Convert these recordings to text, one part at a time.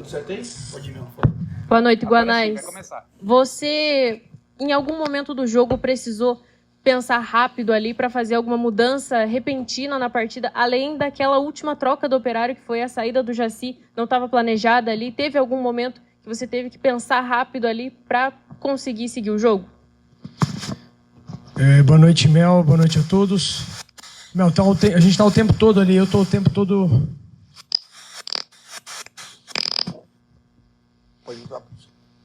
Tudo certo aí? Pode ir, não. Boa noite, Guanais. Vai começar. Você, em algum momento do jogo, precisou pensar rápido ali para fazer alguma mudança repentina na partida, além daquela última troca do Operário, que foi a saída do Jaci, não estava planejada ali? Teve algum momento que você teve que pensar rápido ali para conseguir seguir o jogo? Boa noite, Mel. Boa noite a todos. Mel, a gente está o tempo todo ali, eu estou o tempo todo...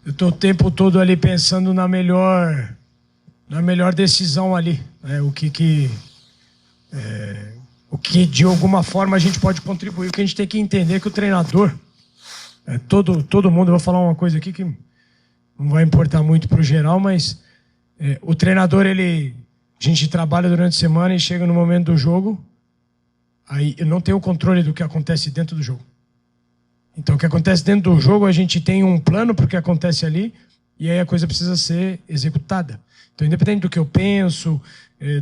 Eu estou o tempo todo ali pensando na melhor decisão ali, né? O que de alguma forma a gente pode contribuir. O que a gente tem que entender é que o treinador, todo mundo, eu vou falar uma coisa aqui que não vai importar muito para o geral, mas o treinador, a gente trabalha durante a semana e chega no momento do jogo, aí eu não tenho o controle do que acontece dentro do jogo. Então, o que acontece dentro do jogo, a gente tem um plano para o que acontece ali, e aí a coisa precisa ser executada. Então, independente do que eu penso,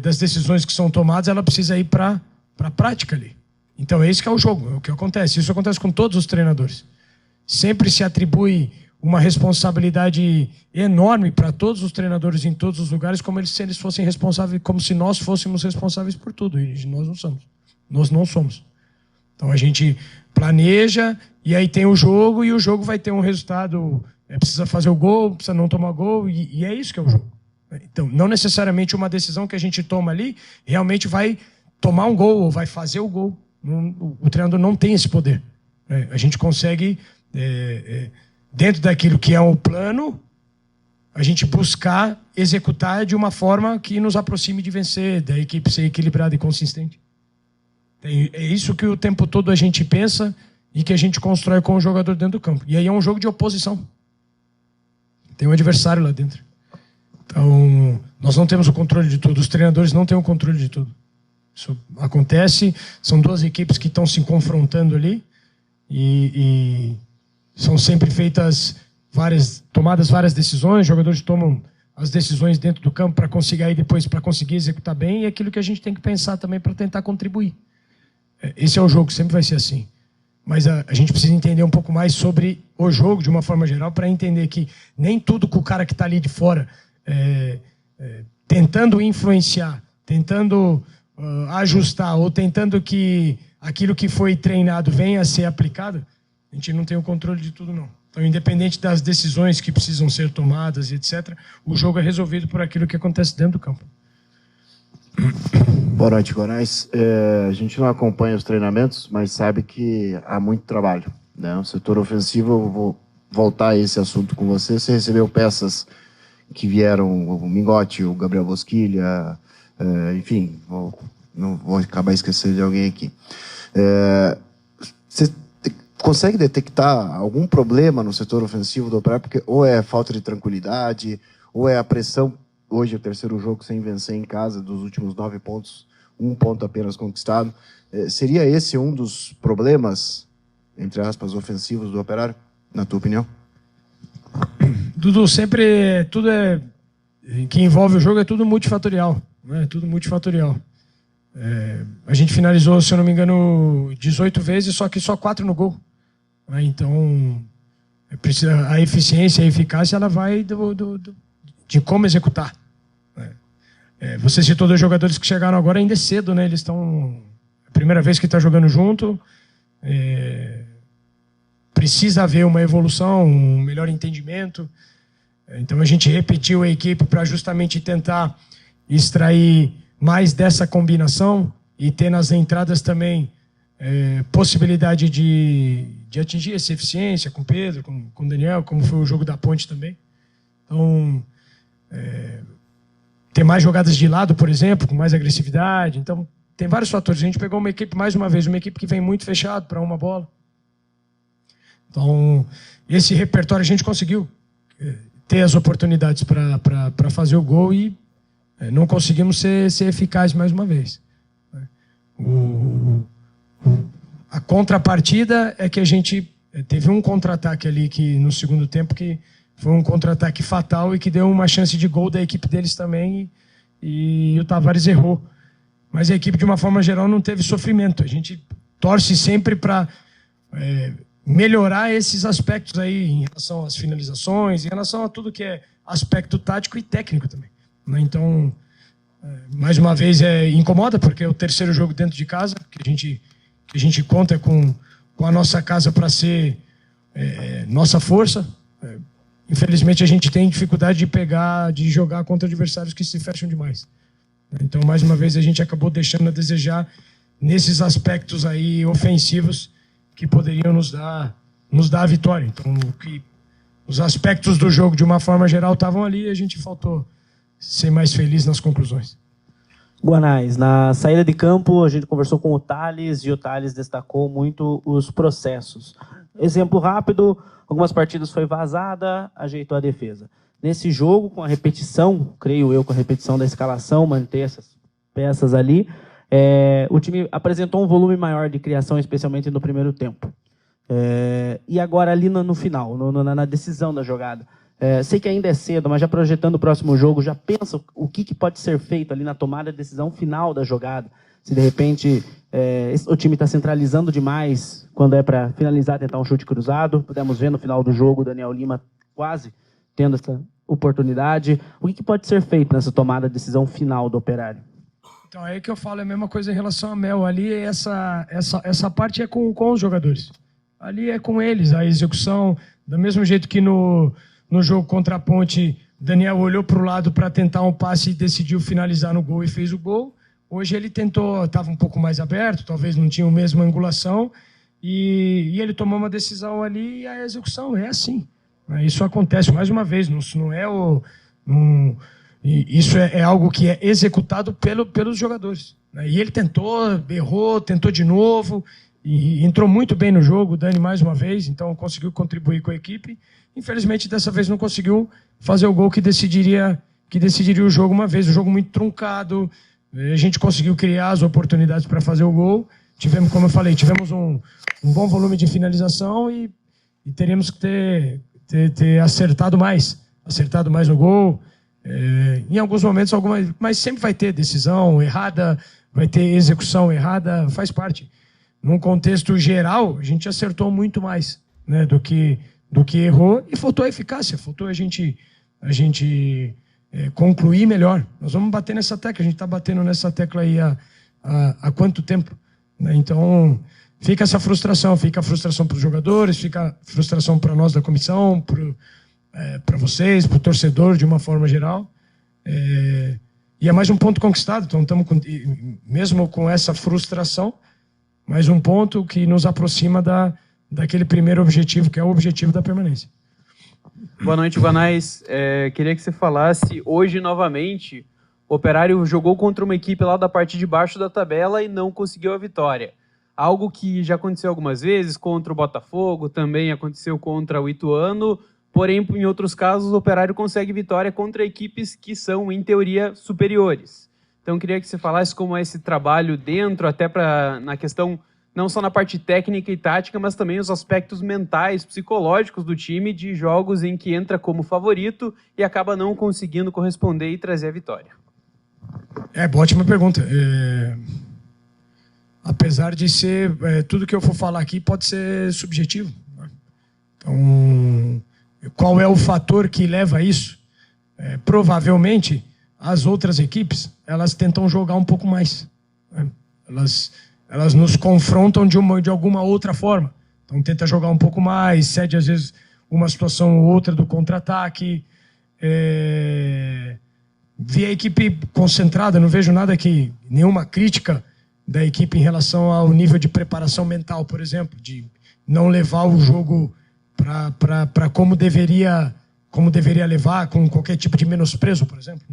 das decisões que são tomadas, ela precisa ir para a prática ali. Então, é isso que é o jogo, é o que acontece. Isso acontece com todos os treinadores. Sempre se atribui uma responsabilidade enorme para todos os treinadores em todos os lugares, como se eles fossem responsáveis, como se nós fôssemos responsáveis por tudo, e nós não somos. Nós não somos. Então, a gente planeja, e aí tem o jogo, e o jogo vai ter um resultado. Precisa fazer o gol, precisa não tomar gol, e é isso que é o jogo. Então, não necessariamente uma decisão que a gente toma ali realmente vai tomar um gol ou vai fazer o gol. O treinador não tem esse poder. A gente consegue, dentro daquilo que é o plano, a gente buscar executar de uma forma que nos aproxime de vencer, da equipe ser equilibrada e consistente. É isso que o tempo todo a gente pensa e que a gente constrói com o jogador dentro do campo. E aí é um jogo de oposição. Tem um adversário lá dentro. Então, nós não temos o controle de tudo. Os treinadores não têm o controle de tudo. Isso acontece. São duas equipes que estão se confrontando ali. E são sempre tomadas várias decisões. Os jogadores tomam as decisões dentro do campo para conseguir aí depois para conseguir executar bem. E é aquilo que a gente tem que pensar também para tentar contribuir. Esse é o jogo, sempre vai ser assim. Mas a gente precisa entender um pouco mais sobre o jogo, de uma forma geral, para entender que nem tudo que o cara que está ali de fora, tentando influenciar, tentando ajustar, ou tentando que aquilo que foi treinado venha a ser aplicado, a gente não tem o controle de tudo, não. Então, independente das decisões que precisam ser tomadas, etc., o jogo é resolvido por aquilo que acontece dentro do campo. Boa noite, Guanais. A gente não acompanha os treinamentos, mas sabe que há muito trabalho, né? O setor ofensivo, eu vou voltar a esse assunto com você. Você recebeu peças que vieram, o Mingotti, o Gabriel Bosquilha, enfim, não vou acabar esquecendo de alguém aqui. Você consegue detectar algum problema no setor ofensivo do Operário? Porque ou é falta de tranquilidade, ou é a pressão. Hoje é o terceiro jogo sem vencer em casa, dos últimos 9 pontos, 1 ponto apenas conquistado. Seria esse um dos problemas, entre aspas, ofensivos do Operário, na tua opinião? Dudu, sempre tudo que envolve o jogo é tudo multifatorial, né? Tudo multifatorial. A gente finalizou, se eu não me engano, 18 vezes, só que só 4 no gol. Então, a eficiência, a eficácia, ela vai de como executar. Você citou 2 jogadores que chegaram agora, ainda é cedo, né? Eles estão... a primeira vez que está jogando junto. Precisa haver uma evolução, um melhor entendimento. Então a gente repetiu a equipe para justamente tentar extrair mais dessa combinação e ter nas entradas também possibilidade de atingir essa eficiência com o Pedro, com o Daniel, como foi o jogo da Ponte também. Então... ter mais jogadas de lado, por exemplo, com mais agressividade. Então, tem vários fatores. A gente pegou uma equipe, mais uma vez, uma equipe que vem muito fechado para uma bola. Então, esse repertório a gente conseguiu ter as oportunidades para fazer o gol e não conseguimos ser eficazes mais uma vez. A contrapartida é que a gente teve um contra-ataque ali que, no segundo tempo, que foi um contra-ataque fatal e que deu uma chance de gol da equipe deles também e o Tavares errou. Mas a equipe, de uma forma geral, não teve sofrimento. A gente torce sempre para melhorar esses aspectos aí em relação às finalizações, em relação a tudo que é aspecto tático e técnico também, né? Então, mais uma vez, incomoda, porque é o terceiro jogo dentro de casa, que a gente conta com a nossa casa para ser nossa força. Infelizmente, a gente tem dificuldade de jogar contra adversários que se fecham demais. Então, mais uma vez, a gente acabou deixando a desejar nesses aspectos aí ofensivos que poderiam nos dar a vitória. Então, os aspectos do jogo, de uma forma geral, estavam ali e a gente faltou ser mais feliz nas conclusões. Guanais, na saída de campo, a gente conversou com o Thales e o Thales destacou muito os processos. Exemplo rápido, algumas partidas foi vazada, ajeitou a defesa. Nesse jogo, com a repetição, creio eu, com a repetição da escalação, manter essas peças ali, o time apresentou um volume maior de criação, especialmente no primeiro tempo. E agora ali no final, na decisão da jogada. Sei que ainda é cedo, mas já projetando o próximo jogo, já pensa o que pode ser feito ali na tomada de decisão final da jogada. Se de repente o time está centralizando demais quando é para finalizar, tentar um chute cruzado. Pudemos ver no final do jogo o Daniel Lima quase tendo essa oportunidade. O que pode ser feito nessa tomada de decisão final do Operário? Então, é que eu falo a mesma coisa em relação a Mel. Ali, essa parte é com os jogadores. Ali é com eles, a execução. Do mesmo jeito que no jogo contra a Ponte, Daniel olhou para o lado para tentar um passe e decidiu finalizar no gol e fez o gol. Hoje ele tentou, estava um pouco mais aberto, talvez não tinha a mesma angulação, e ele tomou uma decisão ali e a execução é assim. Isso acontece mais uma vez, isso é algo que é executado pelos jogadores. E ele tentou, errou, tentou de novo, e entrou muito bem no jogo, o Dani mais uma vez, então conseguiu contribuir com a equipe. Infelizmente, dessa vez não conseguiu fazer o gol que decidiria o jogo uma vez. O jogo muito truncado, a gente conseguiu criar as oportunidades para fazer o gol. Tivemos, como eu falei, um bom volume de finalização e teríamos que ter acertado mais no gol. Em alguns momentos, mas sempre vai ter decisão errada, vai ter execução errada, faz parte. Num contexto geral, a gente acertou muito mais, né, do que errou, e faltou a eficácia, faltou a gente concluir melhor. Nós vamos bater nessa tecla, a gente está batendo nessa tecla aí há quanto tempo, né? Então, fica essa frustração, fica a frustração para os jogadores, fica a frustração para nós da comissão, para vocês, para o torcedor de uma forma geral. E é mais um ponto conquistado, então estamos mesmo com essa frustração, mais um ponto que nos aproxima daquele primeiro objetivo, que é o objetivo da permanência. Boa noite, Guanais. Queria que você falasse, hoje novamente, o Operário jogou contra uma equipe lá da parte de baixo da tabela e não conseguiu a vitória. Algo que já aconteceu algumas vezes contra o Botafogo, também aconteceu contra o Ituano, porém, em outros casos, o Operário consegue vitória contra equipes que são, em teoria, superiores. Então, queria que você falasse como é esse trabalho dentro, até na questão, não só na parte técnica e tática, mas também os aspectos mentais, psicológicos do time, de jogos em que entra como favorito e acaba não conseguindo corresponder e trazer a vitória. Ótima pergunta. Apesar de ser, tudo que eu for falar aqui pode ser subjetivo, né? Então, qual é o fator que leva a isso? Provavelmente, as outras equipes, elas tentam jogar um pouco mais, né? Elas nos confrontam de alguma outra forma. Então, tenta jogar um pouco mais, cede, às vezes, uma situação ou outra do contra-ataque. Vi a equipe concentrada, não vejo nenhuma crítica da equipe em relação ao nível de preparação mental, por exemplo, de não levar o jogo para como deveria levar, com qualquer tipo de menosprezo, por exemplo.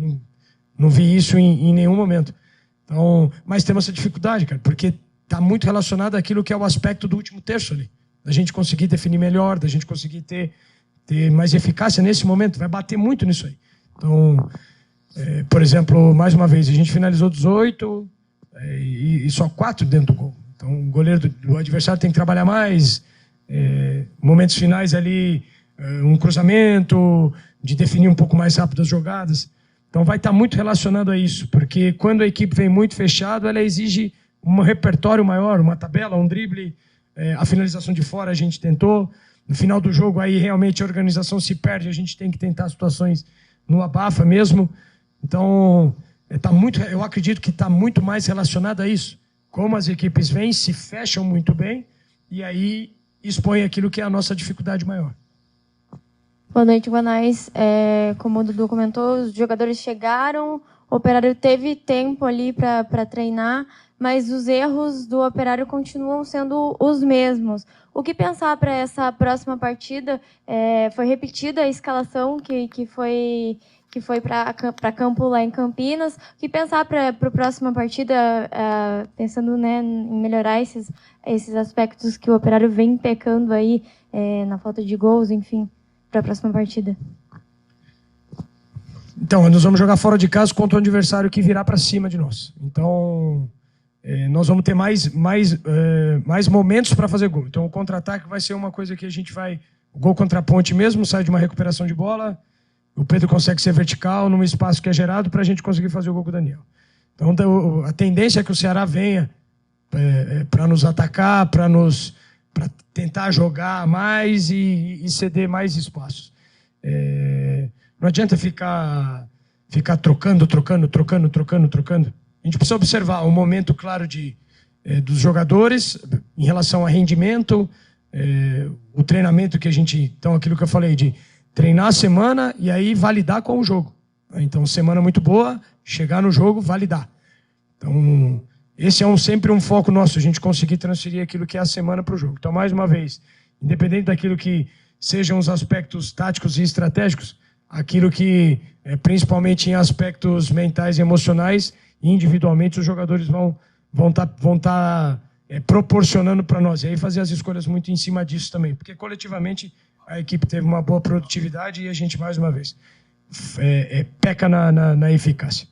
Não vi isso em nenhum momento. Então, mas temos essa dificuldade, cara, porque está muito relacionado àquilo que é o aspecto do último terço ali. Da gente conseguir definir melhor, da gente conseguir ter mais eficácia nesse momento. Vai bater muito nisso aí. Então, por exemplo, mais uma vez, a gente finalizou 18 e só 4 dentro do gol. Então, o goleiro do adversário tem que trabalhar mais. Momentos finais ali, um cruzamento, de definir um pouco mais rápido as jogadas. Então vai estar muito relacionado a isso, porque quando a equipe vem muito fechada, ela exige um repertório maior, uma tabela, um drible a finalização de fora a gente tentou. No final do jogo, aí realmente a organização se perde, a gente tem que tentar situações no abafa mesmo. Então, eu acredito que está muito mais relacionado a isso. Como as equipes vêm, se fecham muito bem, e aí expõe aquilo que é a nossa dificuldade maior. Boa noite, Guanais. Como o Dudu comentou, os jogadores chegaram, o Operário teve tempo ali para treinar, mas os erros do Operário continuam sendo os mesmos. O que pensar para essa próxima partida? Foi repetida a escalação que foi para campo lá em Campinas. O que pensar para a próxima partida, pensando, né, em melhorar esses aspectos que o Operário vem pecando aí, na falta de gols, enfim, para a próxima partida? Então, nós vamos jogar fora de casa contra um adversário que virá para cima de nós. Então, nós vamos ter mais momentos para fazer gol. Então, o contra-ataque vai ser uma coisa que a gente vai... O gol contra a Ponte mesmo, sai de uma recuperação de bola, o Pedro consegue ser vertical num espaço que é gerado para a gente conseguir fazer o gol com o Daniel. Então, a tendência é que o Ceará venha para nos atacar, para tentar jogar mais e ceder mais espaços. Não adianta ficar trocando. A gente precisa observar o momento claro dos jogadores em relação a rendimento, o treinamento que a gente... Então, aquilo que eu falei de treinar a semana e aí validar com o jogo. Então, semana muito boa, chegar no jogo, validar. Então, esse é sempre um foco nosso, a gente conseguir transferir aquilo que é a semana para o jogo. Então, mais uma vez, independente daquilo que sejam os aspectos táticos e estratégicos, aquilo que, principalmente em aspectos mentais e emocionais, individualmente os jogadores vão estar proporcionando para nós. E aí fazer as escolhas muito em cima disso também, porque coletivamente a equipe teve uma boa produtividade e a gente, mais uma vez, peca na eficácia.